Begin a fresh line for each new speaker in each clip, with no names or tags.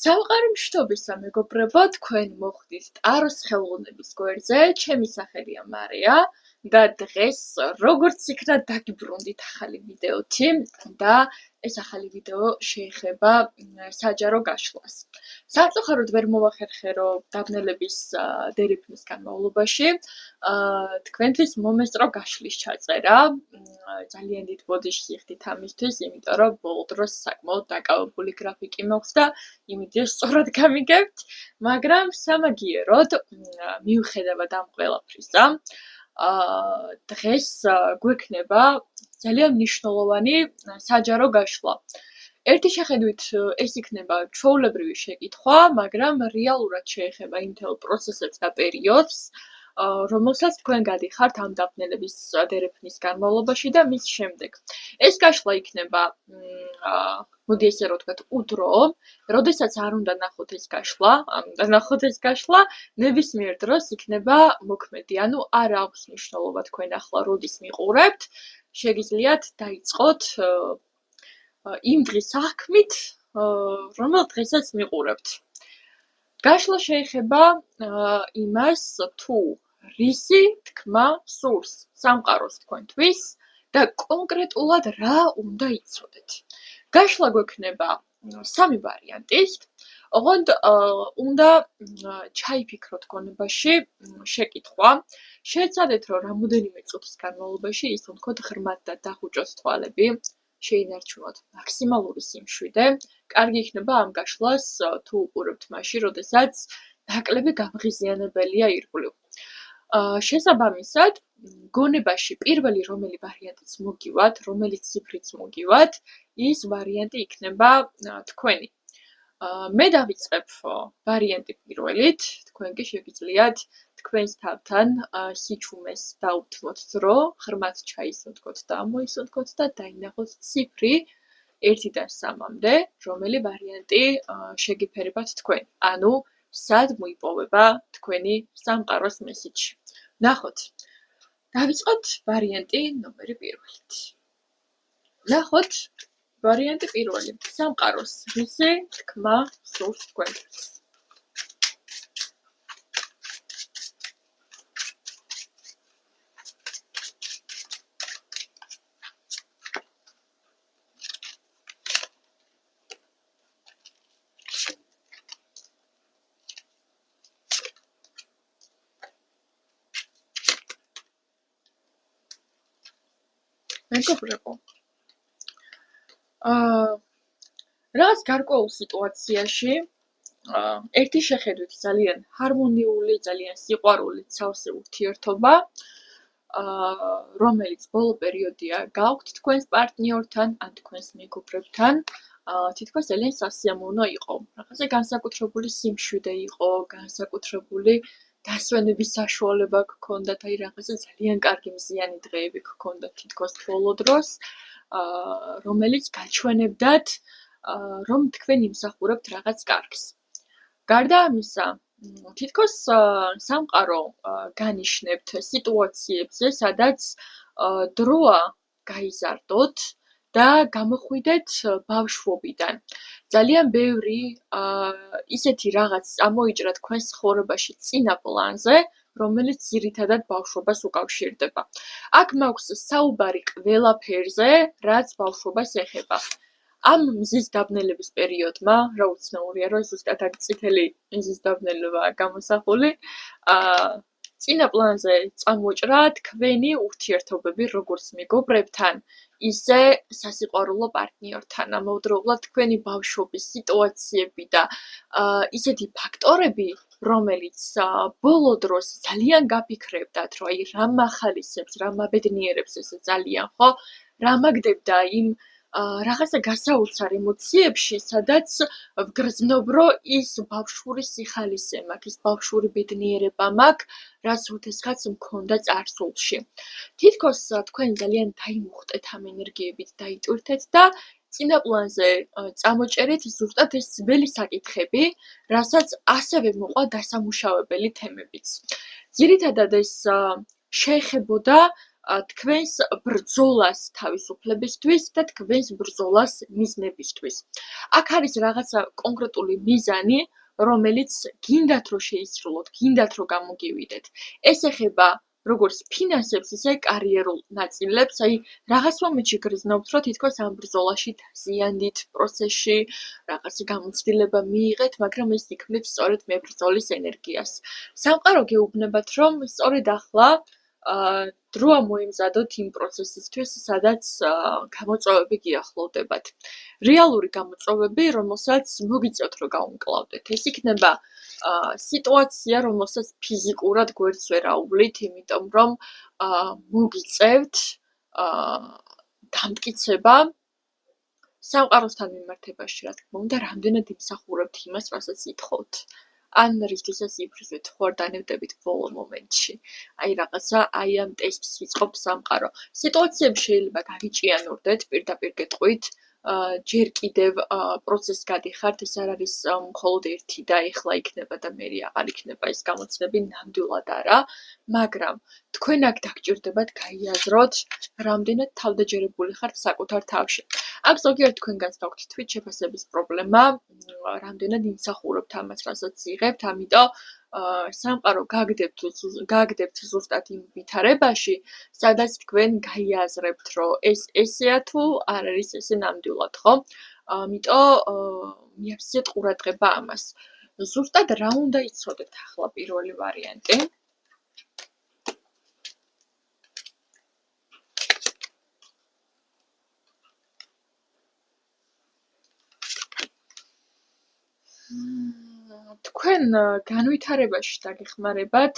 სამყარო მშვიდობისა მეგობრებო, თქვენ მოხვდით ტაროს ხელოვნების გვერდზე, ჩემი სახელია მარია და დღეს როგორც იქნა დაგიბრუნდით ახალი ვიდეოთი და ეს ახალი ვიდეო შეეხება საჯარო გაშლას. სამწუხაროდ ვერ მოვახერხერო დაბნელების დერეფნის განმავლობაში თქვენთვის მომესწრო გაშლის ჩაწერა. ძალიან დიდ ბოდიშს იხდით ამისთვის, იმიტომ რომ ბოლო დროს საკმაოდ დაკავებული გრაფიკი მოხდა, იმედია სწორად გამიგებთ, მაგრამ სამაგიეროდ მიუხედავად ამ ყველაფრისა, დღეს გვექნება ძალიან მნიშვნელოვანი საჯარო გაშლა. ერთი შეხედვით ეს იქნება ჩვეულებრივი შეკითხვა, მაგრამ რეალურად შეეხება იმ მთელ პროცესებს და პერიოდს, რომელსაც თქვენ გადიხართ ამ დაბნელების დერეფნის განმავლობაში და მის შემდეგ. ეს გაშლა იქნება, მოდი ესე რომ ვთქვათ, უდრო, როდესაც არ უნდა ნახოთ ეს გაშლა, ნებისმიერ დროს იქნება მოქმედი, ანუ არ აქვს მნიშვნელობა თქვენ ახლა როდის მიყურებთ, შეგიძლიათ დაიწყოთ იმ დღის საქმით, რომელ დღესაც მიყურებთ. გაშლა შეეხება იმას, თუ რისი თქმა სურს სამყაროს თქვენთვის და კონკრეტულად რა უნდა იცოდეთ. გაშლა გვექნება სამი ვარიანტის, ოღონდ უნდა ჩაიფიქროთ გონებაში შეკითხვა, შეეცადეთ, რომ რამოდენიმე წუთის განმავლობაში ის თქოთ ღრმად და დახუჭოთ თვალები, შეინარჩუნოთ მაქსიმალური სიმშვიდე, კარგი იქნება ამ გაშლას თუ უყურებთ მაშინ, როდესაც ნაკლები გამღიზიანებელია ირგვლივ. შესაბამისად, გონებაში პირველი რომელი ვარიანტიც მოგივათ, რომელი ციფრიც მოგივათ, ის ვარიანტი იქნება თქვენი. მე დავიწყებ ვარიანტი პირველით, თქვენ კი შეგიძლიათ თქვენს თავთან სიჩუმეს დაუთმოთ დრო, ღრმად ჩაისუნთქოთ და ამოისუნთქოთ და დაინახოთ ციფრი 1-დან 3-მდე, რომელი ვარიანტი შეგიფერებათ თქვენ. ანუ სად მოიპოვება თქვენი სამყაროს მესიჯი. ნახოთ. დავიწყოთ ვარიანტი ნომერი 1-ით. ნახოთ ვარიანტი პირველი. სამყაროს რისი თქმა სურს თქვენთვის. მეგობრებო, რაღაც გარკვეულ სიტუაციაში ერთი შეხედვით ძალიან ჰარმონიული, ძალიან სიყვარულით სავსე ურთიერთობა, რომელიც ბოლო პერიოდია გაქვთ თქვენს პარტნიორთან ან თქვენს მეგობრებთან, თითქოს ძალიან სასიამოვნო იყო. რაღაცა განსაკუთრებული სიმშვიდე იყო, განსაკუთრებული დასვენების საშუალება გქონდათ, აი რაღაცა ძალიან კარგი მზიანი დღეები გქონდათ თითქოს ბოლო დროს, რომელიც გაჩვენებდათ, რომ თქვენ იმსახურებთ რაღაც კარგს. გარდა ამისა, თითქოს სამყარო განიშნებთ სიტუაციებზე, სადაც დროა გაიზარდოთ და გამოხვიდეთ ბავშვობიდან. ძალიან ბევრი ისეთი რაღაც წამოიჭრა თქვენს ცხოვრებაში წინა პლანზე, რომელიც ძირითადად ბავშვობას უკავშირდება. აქ მაქვს საუბარი ყველაფერზე, რაც ბავშვობას ეხება. ამ მზის დაბნელების პერიოდმა, რა უცნაურია, რომ ზუსტად აქ წითელი მზის დაბნელებაა გამოსახული, წინა პლანზე წამოჭრა თქვენი ურთიერთობები როგორც მეგობრებთან, ისე სასიყვარულო პარტნიორთან, ამავდროულად თქვენი ბავშვობის სიტუაციები და ისეთი ფაქტორები, რომელიც ბოლო დროს ძალიან გაფიქრებდათ, რომ აი რა მახალისებს, რა მაბედნიერებს ესე ძალიან, ხო? რა მაგდებდა იმ რაღაცა გასაოცარ ემოციებში, სადაც ვგრძნობ, რომ ის ბავშვური სიხალისე მაქვს, ის ბავშვური ბედნიერება მაქვს, რაც ოდესღაც მქონდა წარსულში. თითქოს თქვენ ძალიან დაიმუხტეთ ამ ენერგიებით, დაიტვირთეთ და წინა პლანზე წამოჭერეთ ზუსტად ეს ძველი საკითხები, რასაც ასევე მოყვა დასამუშავებელი თემებიც. ძირითადად ეს შეეხებოდა თქვენს ბრძოლას თავისუფლებისთვის და თქვენს ბრძოლას მიზნებისთვის. აქ არის რაღაცა კონკრეტული მიზანი, რომელიც გინდათ რომ შეისრულოთ, გინდათ რომ გამოგივიდეთ. ეს ეხება როგორც ფინანსებს, ისე კარიერულ ნაწილებს, აი რაღაც მომენტში გრძნობთ, რომ თითქოს ამ ბრძოლაში დაზიანდით პროცესში, რაღაც გამოცდილება მიიღეთ, მაგრამ ეს იქმნით სწორედ მებრძოლის ენერგიას. სამყარო გეუბნებათ, რომ სწორედ ახლა დროა მოიმზადოთ იმ პროცესისთვის, სადაც გამოწვევები გიახლოვდებათ. რეალური გამოწვევები, რომელსაც მოგიწევთ რომ გაუმკლავდეთ. ეს იქნება სიტუაცია, რომელსაც ფიზიკურად გვერდს ვერ აუვლით, იმიტომ რომ მოგიწევთ დამტკიცება სამყაროსთან მიმართებაში, რა თქმა უნდა, რამდენად იმსახურებთ იმას, რასაც ითხოვთ. ან რისთვისაც იფრიზეთ, ხო არ დანებდებით ბოლო მომენტში. აი რაღაცა, აი ამ ტესტს ვიწყობ სამყარო. სიტუაციები შეიძლება გაგიჭიანურდეთ, პირდაპირ გეტყვით, ჯერ კიდევ პროცესს გადიხართ, ეს არ არის მხოლოდ ერთი და ეხლა იქნება და მერე აღარ იქნება ეს გამოცდები, ნამდვილად არა, მაგრამ თქვენ აქ დაგჭირდებათ გაიაზროთ, რამდენად თავდაჯერებული ხართ საკუთარ თავში. აქ ზოგიერთ თქვენგანს გაქვთ თვით შეფასების პრობლემა, რამდენად იმსახურებთ ამას, რასაც იღებთ, ამიტომ სამყარო გაგდებთ ზუსტად იმ ვითარებაში, სადაც თქვენ გაიაზრებთ, რომ ეს ესეა თუ არ არის ესე ნამდვილად, ხო? ამიტომ მიაქციეთ ყურადღება ამას. ზუსტად რა უნდა იცოდეთ ახლა პირველი ვარიანტი? თქვენ განვითარებაში დაგეხმარებათ,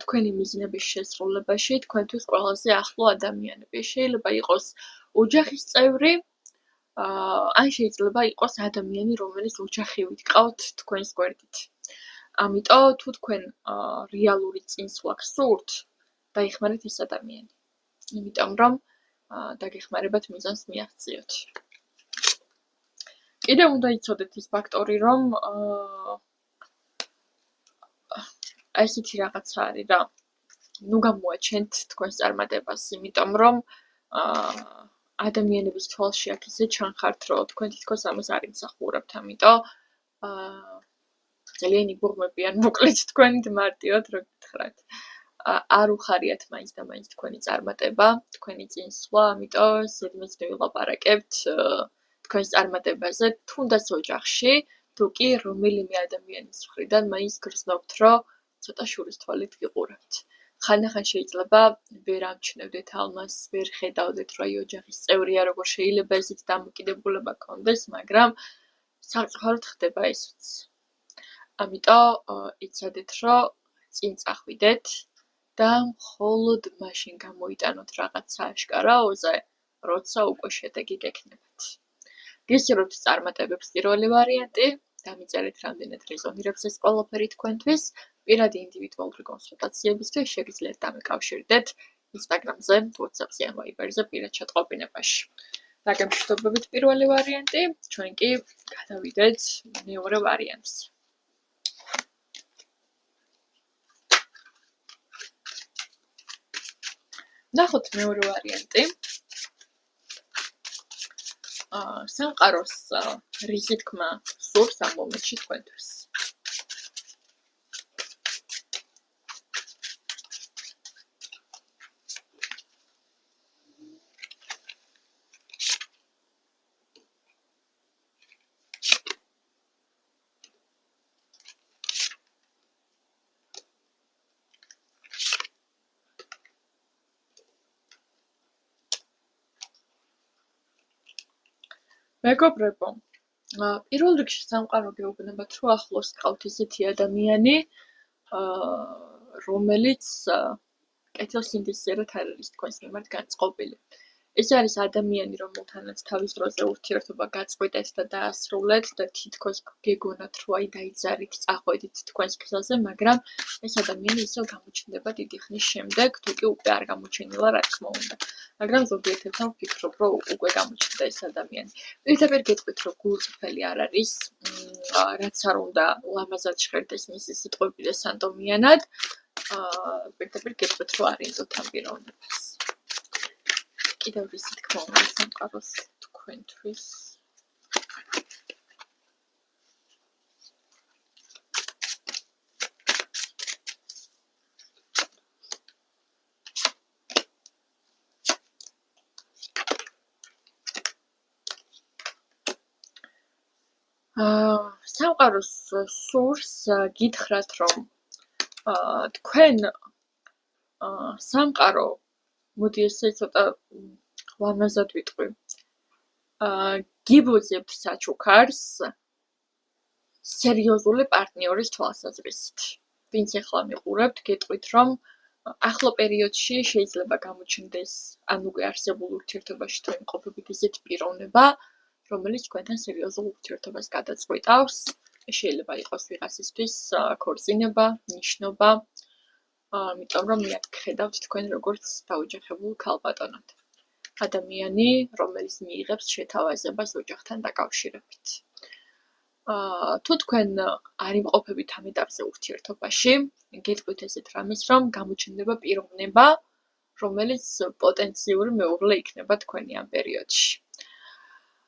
თქვენი მიზნების შესრულებაში, თქვენთვის ყველაზე ახლო ადამიანები. შეიძლება იყოს ოჯახის წევრი, ან შეიძლება იყოს ადამიანი, რომელიც ოჯახივით გყავთ თქვენს გვერდით. ამიტომ თუ თქვენ რეალური წინსვლა გსურთ, დაიხმარეთ ეს ადამიანი. იმიტომ რომ დაგეხმარებათ მიზანს მიაღწიოთ. კიდევ უნდა იცოდეთ ის ფაქტორი, რომ ესეთი რაღაცა არის რა. ნუ გამოაჩენთ თქვენს წარმატებას, იმიტომ რომ ადამიანების თვალში აქ ისე ჩანხართ, რომ თქვენ თითქოს ამას არ იმსახურებთ, ამიტომ ძალიან იგურმებიან მოკლედ თქვენი მარტივად რო გითხრათ. არ უხარიათ მაინც და მაინც თქვენი წარმატება, თქვენი წინსვლა, ამიტომ ზედმეც ვილაპარაკებთ თქვენს წარმატებაზე, თუნდაც ოჯახში, თუ კი რომელიმე ადამიანის მხრიდან მაინც გრძნობთ, რომ ცოტა შურის თვალით გიყურებთ. ხანდახან შეიძლება ვერ ამჩნევდეთ ალმას, ვერ ხედავდეთ, რომ აი ოჯახის წევრია, როგორ შეიძლება ესეთ დამოკიდებულება გქონდეს, მაგრამ სამწუხაროდ ხდება ესეც. ამიტომ იცოდეთ, რომ წინ წახვიდეთ და მხოლოდ მაშინ გამოიტანოთ რაღაცა აშკარაოზე, როცა უკვე შედეგი გექნებათ. გისურვებთ წარმატებებს პირველი ვარიანტი, დამიწერეთ რამდენად რეზონირებს ეს ყველაფერი თქვენთვის, პირადი ინდივიდუალური კონსულტაციებისთვის შეგიძლიათ დამეკავშირდეთ Instagram-ზე, WhatsApp-ზე ან Viber-ზე პირად შეტყობინებაში. დაგემშვიდობებით პირველი ვარიანტი, ჩვენ კი გადავიდეთ მეორე ვარიანტზე. ნახოთ მეორე ვარიანტი. სამყაროს რისი თქმა სურს ამ მომენტში თქვენთვის. მეგობრებო, პირველ რიგში სამყარო გეუბნებათ, რომ ახლოს გყავთ ისეთი ადამიანი, რომელიც კეთილსინდისიერად არ არის თქვენს მიმართ განწყობილი. ეს არის ადამიანი, რომელთანაც თავის დროზე ურთიერთობა გაწყვეტეთ და დაასრულეთ და თითქოს გეგონათ, რომ აი დაიძარით, წახვედით თქვენს გზაზე, მაგრამ ეს ადამიანი ისევ გამოჩნდება დიდი ხნის შემდეგ, თუ კი უკვე არ გამოჩენილა, რა თქმა უნდა. მაგრამ ზოგიერთებთან ვფიქრობ, რომ უკვე გამოჩნდა ეს ადამიანი. პირდაპირ გეტყვით, რომ გულწრფელი არ არის, რაც არ უნდა ლამაზად ჟღერდეს მისი სიტყვები და სანდომიანად, პირდაპირ გეტყვით, რომ არ ინდოთ ამ პიროვნებას. კიდევ რისი თქმა უნდა სამყაროს თქვენთვის. სამყაროს სურს გითხრათ, რომ თქვენ სამყარო, მოდი ესე ცოტა ლამაზად ვიტყვი, გიბოძებთ საჩუქარს სერიოზული პარტნიორის თვალსაზრისით. ვინც ახლა მიყურებთ, გეტყვით, რომ ახლო პერიოდში შეიძლება გამოჩნდეს ან უკვე არსებულ ურთიერთობაში თუ იმყოფებით ისეთი პიროვნება, რომელიც თქვენთან სერიოზულ ურთიერთობას გადაწყვეტავს. შეიძლება იყოს ვიღაცისთვის ქორწინება, ნიშნობა, იმიტომ რომ მე აქ გხედავთ თქვენ როგორც დაოჯახებულ ქალბატონად. ადამიანი, რომელიც მიიღებს შეთავაზებას ოჯახთან დაკავშირებით. თუ თქვენ არ იმყოფებით ამ ეტაპზე ურთიერთობაში, გეტყვით ესეთ რამეს, რომ გამოჩნდება პიროვნება, რომელიც პოტენციური მეუღლე იქნება თქვენი ამ პერიოდში.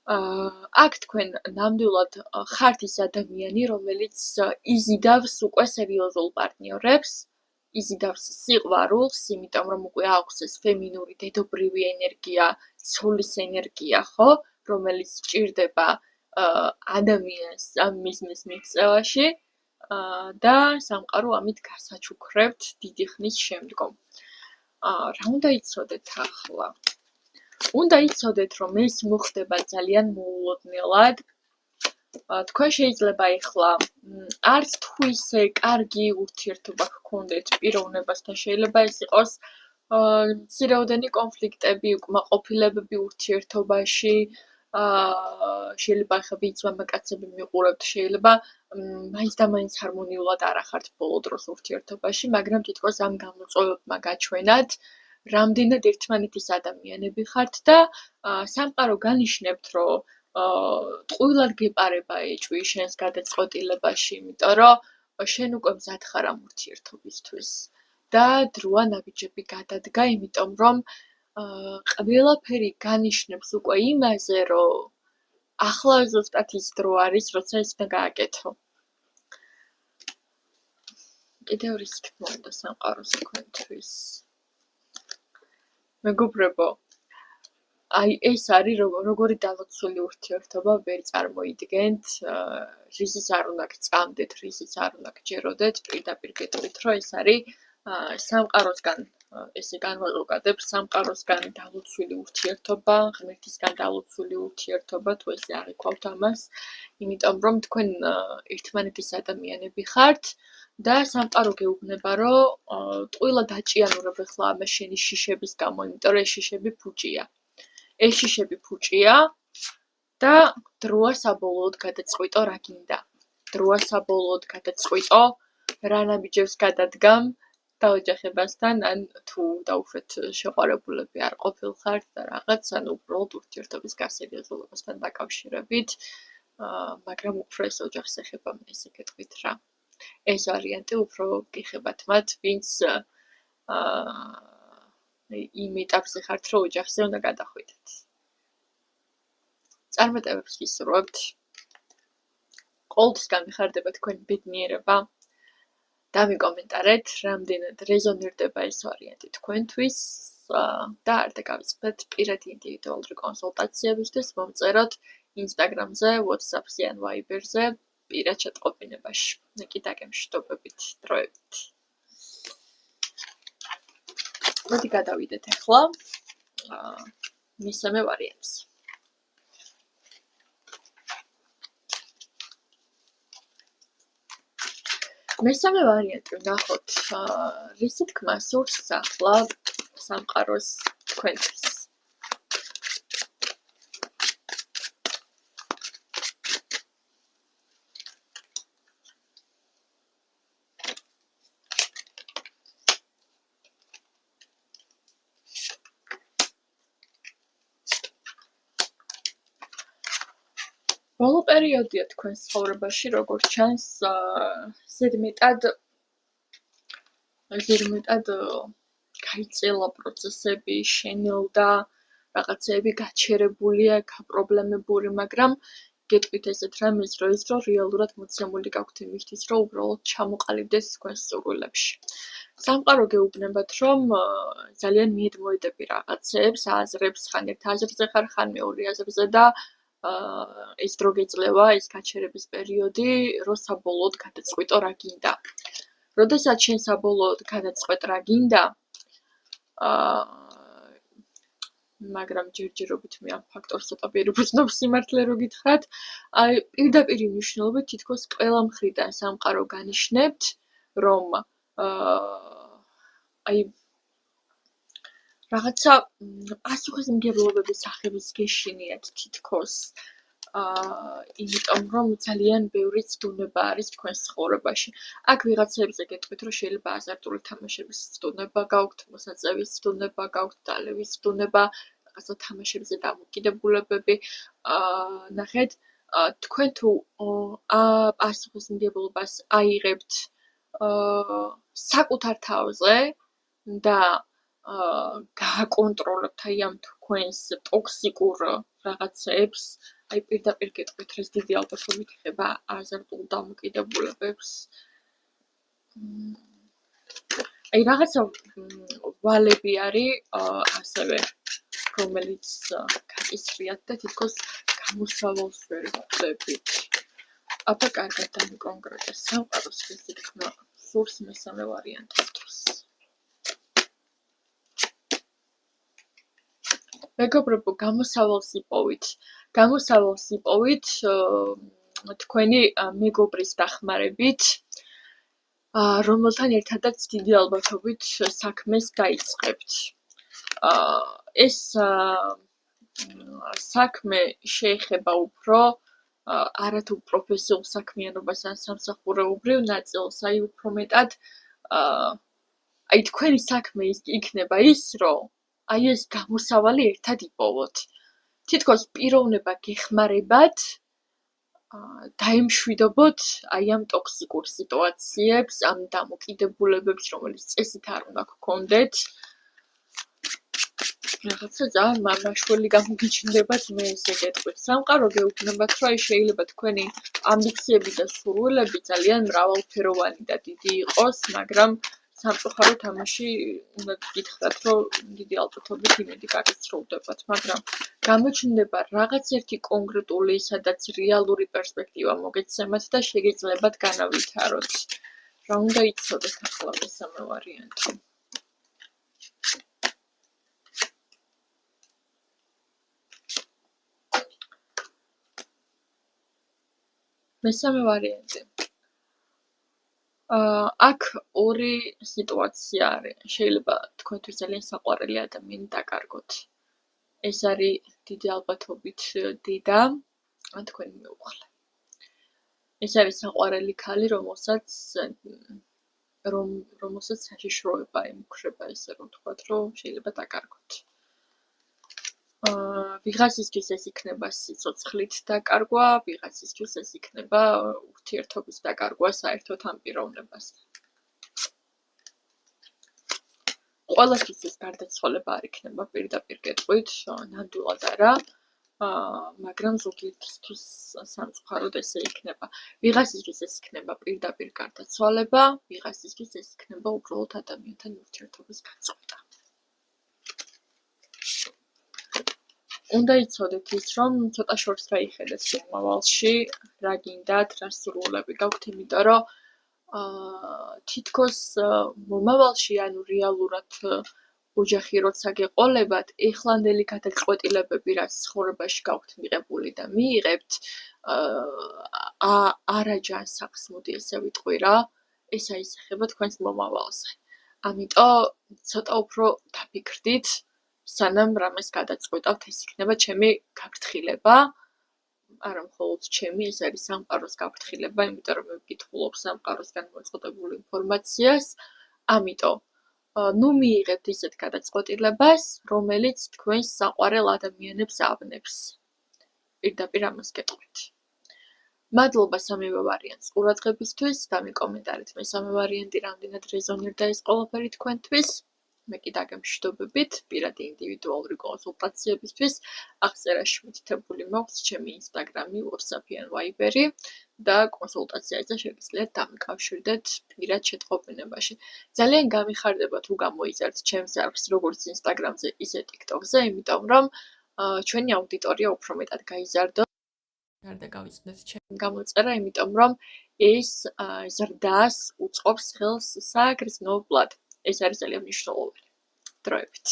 აქ თქვენ ნამდვილად ხართ ის ადამიანი, რომელიც იზიდავს უკვე სერიოზულ პარტნიორებს, იზიდავს სიყვარულს, იმიტომ რომ უკვე აქვს ეს ფემინური დედობრივი ენერგია, ცოლის ენერგია, ხო, რომელიც სჭირდება ადამიანს ამ მიზნის მიღწევაში და სამყარო ამით გასაჩუქრებთ დიდი ხნის შემდგომ. რა უნდა იცოდეთ ახლა? უნდა იცოდეთ, რომ ეს მოხდება ძალიან მოულოდნელად. თქვენ შეიძლება ეხლა არც თუ ისე კარგი ურთიერთობა გქონდეთ პიროვნებასთან, შეიძლება ეს იყოს მცირეოდენი კონფლიქტები, უკმაყოფილებები ურთიერთობაში, შეიძლება ახლა ვინც მამაკაცები მიყურებთ, შეიძლება მაინც და მაინც ჰარმონიულად არ ახართ ბოლო დროს ურთიერთობაში, მაგრამ თითქოს ამ გამოწვევებმა გაჩვენათ, რამდენად ერთმანეთის ადამიანები ხართ და სამყარო განიშნებთ, რომ ტყუილად გეპარება ეჭვი შენს გადაწყვეტილებაში, იმიტომ რომ შენ უკვე მზად ხარ ამ ურთიერთობისთვის და დროა ნაბიჯები გადადგა, იმიტომ რომ ყველაფერი განიშნებს უკვე იმაზე, რომ ახლა ზუსტად ის დრო არის, როცა ეს უნდა გააკეთო. კიდევ რისი თქმა უნდა სამყაროს თქვენთვის. მეგობრებო, აი ეს არის როგორი დალოცული ურთიერთობა ვერ წარმოიდგენთ, რიზიც არ უნდა გწამდეთ, რიზიც არ უნდა გჯეროდეთ, პირდაპირ გეტყვით, რომ ეს არის სამყაროსგან ესე განვაზოგადებ, სამყაროსგან დალოცული ურთიერთობა, ღმერთისგან დალოცული ურთიერთობა, თუ ესე აღიქვავთ ამას, იმიტომ რომ თქვენ ერთმანეთის ადამიანები ხართ და სამყარო გეუბნება, რომ ტყუილა დაჭიანურებ ახლა ამას შენი შიშების გამო, იმიტომ რომ ეს შიშები ფუჭია. ეს შიშები ფუჭია და დროა საბოლოოდ გადაწყვიტო რა გინდა. დროა საბოლოოდ გადაწყვიტო რა ნაბიჯებს გადადგამ დაოჯახებასთან, ან თუ დაუშვეთ შეყვარებულები არ ყოფილხართ და რაღაც, ანუ უბრალოდ ურთიერთობის გასერიოზულობასთან დაკავშირებით, მაგრამ უფრო ეს ოჯახს ეხება, მე ესე გეტყვით რა. ეს ვარიანტი უფრო გიხებათ მათ, ვინც იმ ეტაპზე ხართ, რომ ოჯახზე უნდა გადახვიდეთ. წარმატებებს ვისურვებთ. ყოველთვის განვიხარდება თქვენი ბედნიერება. დამიკომენტარეთ, რამდენად რეზონირდება ეს ვარიანტი თქვენთვის და არ დაგავიწყდეთ პირადი ინდივიდუალური კონსულტაციებისთვის, მომწეროთ Instagram-ზე, WhatsApp-ზე ან Viber-ზე პირად შეტყობინებაში. ნიკი დაგემშვიდობებით დროებით. მოდი გადავიდეთ ახლა მესამე ვარიანტს. მესამე ვარიანტი ვნახოთ, რისი თქმა სურს ახლა სამყაროს თქვენთვის. ბოლო პერიოდია თქვენს ცხოვრებაში, როგორც ჩანს, ზედმეტად გაიწელა პროცესები, შენელდა რაღაცეები გაჩერებულია, გაპრობლემებული, მაგრამ გეტყვით ესეთ რამეს, რომ ის რომ რეალურად მოცემული გაქვთ იმისთვის, რომ უბრალოდ ჩამოყალიბდეს თქვენს სურვილებში. სამყარო გეუბნებათ, რომ ძალიან მიედმოედები რაღაცებს, აზრებს, ხან ერთ აზრზე ხარ, ხან მეორე აზრზე და ეს დრო გეძლევა, ეს გაჩერების პერიოდი, რომ საბოლოოდ გადაწყვიტო რა გინდა. როდესაც შენ საბოლოოდ გადაწყვეტ რა გინდა, მაგრამ ჯერჯერობით მე ამ ფაქტორს ცოტა პირუბრძნობს სიმართლე რო გითხრათ, აი პირდაპირ მნიშვნელობით თითქოს ყველა მხრიდან სამყარო განიშნებთ, რომ აი რაღაცა პასუხისმგებლობების სახების გეშინიათ თითქოს. იმიტომ რომ ძალიან ბევრი ცდუნება არის თქვენს ცხოვრებაში. აქ ვიღაცებზე გეტყვით, რომ შეიძლება აზარტული თამაშების ცდუნება გაქვთ, მოსაწევის ცდუნება გაქვთ, დალევის ცდუნება, რაღაცა თამაშებზე დამოკიდებულებები. ნახეთ, თქვენ თუ პასუხისმგებლობას აიღებთ საკუთარ თავზე და გააკონტროლებთ აი ამ თქვენს ტოქსიკურ რაღაცებს, აი პირდაპირ გეტყვით, ეს დიდი ალბათობით ეხება აზარტულ დამოკიდებულებებს. აი რაღაცა ვალები არის ასევე, რომელიც გაკისრიათ და თითქოს გამოსავალს ვერ ხვდებით. აბა კარგად დამიკონკრეტეს სამყაროს ეს იქნა სურს მესამე ვარიანტისთვის. მეგობრებო, გამოსავალს იპოვით თქვენი მეგობრის დახმარებით, რომელთან ერთადაც დიდი ალბათობით საქმეს დაიწყებთ. ეს საქმე შეეხება უფრო არათუ პროფესიულ საქმიანობას ან სამსახურეობრივ ნაწილს, აი უფრო მეტად აი თქვენი საქმე იქნება ის, რომ აი ეს გამოსავალი ერთად იპოვოთ. თითქოს პიროვნება გეხმარებათ დაემშვიდობოთ აი ამ ტოქსიკურ სიტუაციებს, ამ დამოკიდებულებებს, რომელიც წესით არ უნდა გქონდეთ. რაღაცა ძალიან მაშველი გამოგიჩნდებათ, მე ესე გეტყვით. სამყარო გეუბნებათ, რომ აი შეიძლება თქვენი ამბიციები და სურვილები ძალიან მრავალფეროვანი და დიდი იყოს, მაგრამ სამწუხაროდ ამაში უნდა გითხრათ, რომ დიდი ალბათობით იმედი გაგიცრუვდებათ, მაგრამ გამოჩნდება რაღაც ერთი კონკრეტული, სადაც რეალური პერსპექტივა მოგეცემათ და შეგეძლებათ განავითაროთ. რა უნდა იცოდეთ ახლა მესამე ვარიანტი? მესამე ვარიანტი. აქ ორი სიტუაცია არის. შეიძლება თქვენთვის ძალიან საყვარელი ადამიანი დაკარგოთ. ეს არის დიდი ალბათობით დედა ან თქვენი მეუღლე. ეს არის საყვარელი ქალი, რომელსაც საშიშროება ემუქრება, ესე რომ ვთქვათ, რომ შეიძლება დაკარგოთ. ვიღაცისთვის ეს იქნება სიცოცხლით დაკარგვა, ვიღაცისთვის ეს იქნება ურთიერთობის დაკარგვა საერთოდ ამ პიროვნებასთან. ყველასთვის ეს გარდაცვალება არ იქნება პირდაპირ გეტყვით, ნამდვილად არა, მაგრამ ზოგიერთისთვის სამწუხაროდ ესე იქნება. ვიღაცისთვის ეს იქნება პირდაპირ გარდაცვალება, ვიღაცისთვის ეს იქნება უბრალოდ ადამიანთან ურთიერთობის გაწყვეტა. უნდა იცოდეთ ის, რომ ცოტა შორს გაიხედეთ მომავალში, რა გინდათ, რა სურვილები გაქვთ, იმიტომ რომ თითქოს მომავალში, ანუ რეალურად ოჯახი როცა გეყოლებათ, ეხლანდელი გადაწყვეტილებები, რაც ცხოვრებაში გაქვთ მიღებული და მიიღებთ, არაჯანსაღს, მოდი ესე ვიტყვი რა, ეს აისახება თქვენს მომავალზე. ამიტომ ცოტა უფრო დაფიქრდით, სანამ რამეს გადაწყვეტავთ, ეს იქნება ჩემი გაფრთხილება, არა მხოლოდ ჩემი, ეს არის სამყაროს გაფრთხილება, იმიტომ რომ მე ვკითხულობ სამყაროსგან მოწყობილ ინფორმაციას, ამიტომ ნუ მიიღებთ ისეთ გადაწყვეტილებას, რომელიც თქვენს საყვარელ ადამიანებს ავნებს. პირდაპირ ამას გეტყვით. მადლობა სამივე ვარიანტს ყურადღებისთვის, დამიკომენტარეთ მესამე ვარიანტი რამდენად რეზონირდა ეს ყველაფერი თქვენთვის. მე კი დაგემშვიდობებით პირადი ინდივიდუალური კონსულტაციებისთვის აღწერაში მითითებული მაქვს ჩემი ინსტაგრამი, WhatsApp-ი ან Viber-ი და კონსულტაციაზე შეგიძლიათ დამიკავშირდეთ პირად შეტყობინებაში. ძალიან გამიხარდება თუ გამოიწერთ ჩემს არხს როგორც ინსტაგრამზე, ისე TikTok-ზე, იმიტომ რომ ჩვენი აუდიტორია უფრო მეტად გაიზარდოს. გარდა გავიწოდეთ ჩემი გამოწერა, იმიტომ რომ ეს ზრდას უწყობს ხელს საგრძნობლად. ეს არის ძალიან მნიშვნელოვანი. დროებით.